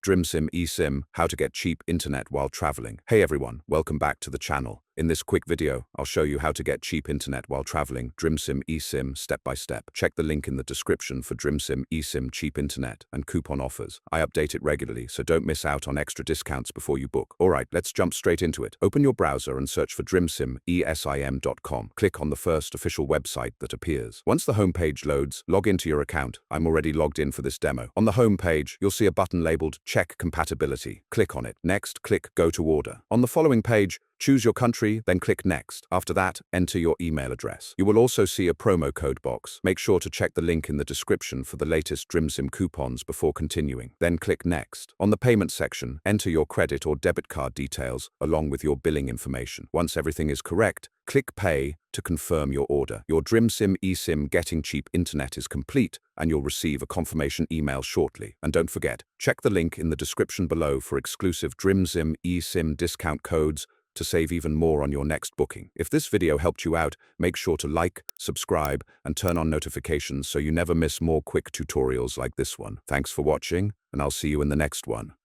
Drimsim eSIM, how to get cheap internet while traveling. Hey everyone, welcome back to the channel. In this quick video, I'll show you how to get cheap internet while traveling, Drimsim eSIM step by step. Check the link in the description for Drimsim eSIM cheap internet and coupon offers. I update it regularly, so don't miss out on extra discounts before you book. Alright, let's jump straight into it. Open your browser and search for Drimsim eSIM.com. Click on the first official website that appears. Once the homepage loads, log into your account. I'm already logged in for this demo. On the homepage, you'll see a button labeled Check Compatibility. Click on it. Next, click Go to Order. On the following page, choose your country, then click Next. After that, enter your email address. You will also see a promo code box. Make sure to check the link in the description for the latest Drimsim coupons before continuing. Then click Next. On the payment section, enter your credit or debit card details along with your billing information. Once everything is correct, click Pay to confirm your order. Your Drimsim eSIM getting cheap internet is complete, and you'll receive a confirmation email shortly. And don't forget, check the link in the description below for exclusive Drimsim eSIM discount codes to save even more on your next booking. If this video helped you out, make sure to like, subscribe, and turn on notifications so you never miss more quick tutorials like this one. Thanks for watching, and I'll see you in the next one.